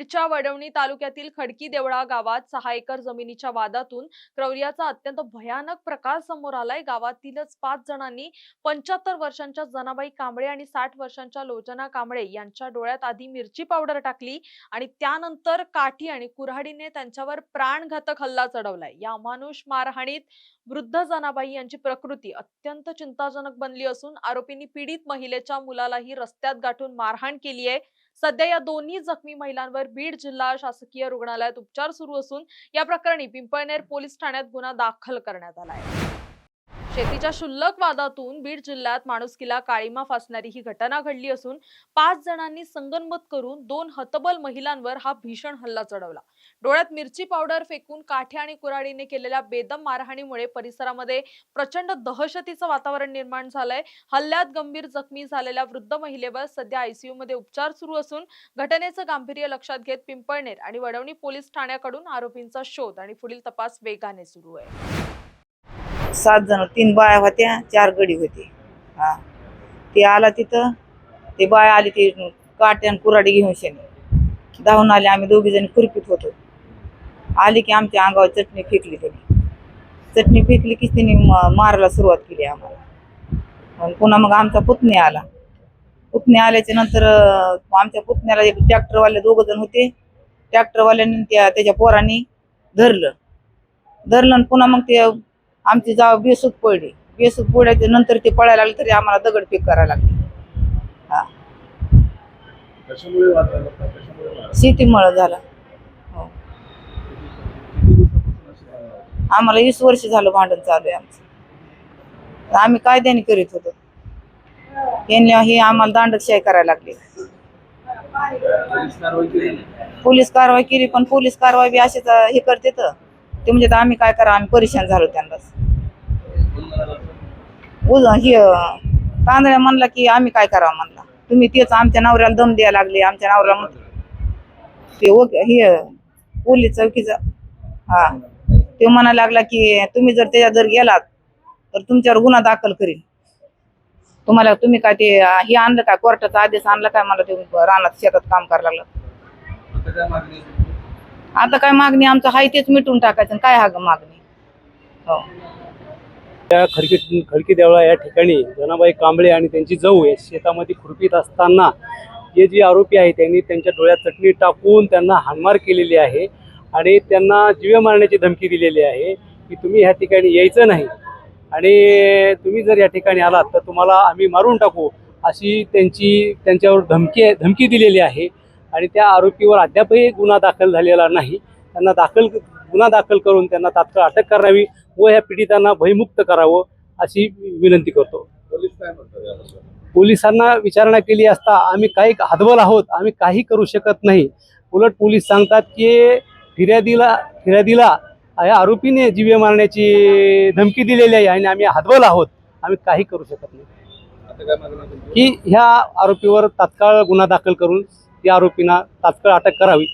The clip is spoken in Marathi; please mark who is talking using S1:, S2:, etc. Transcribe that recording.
S1: बीडच्या वडवणी तालुक्यातील खडकी देवळा गावात 6 एकर जमिनीच्या वादातून क्रौर्याचा अत्यंत भयानक प्रकार समोर आलाय। गावातीलच 5 जणांनी 75 वर्षांच्या जनाबाई कांबळे आणि 60 वर्षांच्या लोचना कांबळे यांच्या डोळ्यात आधी मिरची पावडर टाकली आणि त्यानंतर काठी आणि कुऱ्हाडीने त्यांच्यावर प्राणघातक हल्ला चढवलाय। या अमानुष मारहाणीत वृद्ध जनाबाई यांची प्रकृती अत्यंत चिंताजनक बनली असून आरोपींनी पीडित महिलेच्या मुलालाही रस्त्यात गाठून मारहाण केली आहे। सध्या या दोन्ही जखमी महिलांवर बीड जिल्हा शासकीय रुग्णालयात उपचार सुरू असून या प्रकरणी पिंपळनेर पोलीस ठाण्यात गुन्हा दाखल करण्यात आला आहे। शेतीच्या क्षुल्लक वादातून बीड जिल्ह्यात माणुसकीला काळीमा फासणारी ही घटना घडली असून 5 जणांनी संगनमत करून 2 हतबल महिलांवर हा भीषण हल्ला चढवला। डोळ्यात मिरची पावडर फेकून काठी आणि कुऱ्हाडीने केलेल्या बेदम मारहाणीमुळे परिसरामध्ये प्रचंड दहशतीचं वातावरण निर्माण झालंय। हल्ल्यात गंभीर जखमी झालेल्या वृद्ध महिलेवर सध्या आयसीयू मध्ये उपचार सुरू असून घटनेचं गांभीर्य लक्षात घेत पिंपळनेर आणि वडवणी पोलीस ठाण्याकडून आरोपींचा शोध आणि पुढील तपास वेगाने सुरू आहे।
S2: 7 जण, 3 बाया होत्या, 4 गडी होते। ते आला तिथं, ते बाया आली, ती काठी आणि कुऱ्हाडी घेऊन शेणे धावून आले। आम्ही दोघी जणी खुरपीत होतो। आली की आमच्या अंगावर चटणी फेकली त्यांनी। चटणी फेकली की त्यांनी मारायला सुरुवात केली आम्हाला। आणि पुन्हा मग आमचा पुतणी आला। पुतणी आल्याच्या नंतर आमच्या पुतण्याला ट्रॅक्टरवाले 2 जण होते। ट्रॅक्टरवाल्यांनी त्याच्या पोरांनी धरलं आणि पुन्हा मग ते आमची जाव बेसूत पडली। बेसूत पडल्याच्या नंतर ते पळायला लागले तरी आम्हाला दगडफेक करायला लागली। शेतीमुळे झाला। आम्हाला 20 वर्ष झालं भांडण चालू आहे आमचं। आम्ही कायद्याने करीत होतो, यांनी हे आम्हाला दांडकशाही करायला लागली। पोलीस कारवाई केली, पण पोलीस कारवाई बी असेच हे करते तर ते म्हणजे आम्ही काय करा, आम्ही परेशान झालो त्यांना। तांदळ्या म्हणला की आम्ही काय करावं म्हणला, तुम्ही तेच आमच्या नवऱ्याला दम द्यायला लागले। आमच्या नवऱ्याला ते हे पोलीस चौकीचा ते म्हणायला लागला की तुम्ही जर त्याच्या जर गेलात तर तुमच्यावर गुन्हा दाखल करीन। तुम्ही काय ते हे आणलं काय, कोर्टाचा आदेश आणला काय मला ते रानात शेतात काम करायला लागलं। आता काय मागणी आमचं हाय तेच मिटून टाकायचं, काय हा मागणी। हो,
S3: त्या खडकी देवळा या ठिकाणी जनाबाई कांबळे आणि त्यांची जाऊ आहे शेतामध्ये खुरपीत असताना हे जे आरोपी आहे त्यांनी त्यांच्या डोळ्यात चटणी टाकून त्यांना हाणमार केलेली आहे आणि त्यांना जीवे मारण्याची धमकी दिलेली आहे की तुम्ही ह्या ठिकाणी यायचं नाही आणि तुम्ही जर या ठिकाणी आलात तर तुम्हाला आम्ही मारून टाकू, अशी त्यांच्यावर धमकी दिलेली आहे। आणि त्या आरोपीवर अद्यापही गुन्हा दाखल झालेला नाही। त्यांना गुन्हा दाखल करून त्यांना तात्काळ अटक करावी व ह्या पीडितांना भयमुक्त करावं अशी विनंती करतो। पोलिसांना विचारणा केली असता आम्ही काही हतबल आहोत, आम्ही काही करू शकत नाही। उलट पोलीस सांगतात की फिर्यादीला या आरोपीने जीवे मारण्याची धमकी दिलेली आहे आणि आम्ही हतबल आहोत, आम्ही काही करू शकत नाही। की ह्या आरोपीवर तात्काळ गुन्हा दाखल करून या आरोपींना तात्काळ अटक करावी।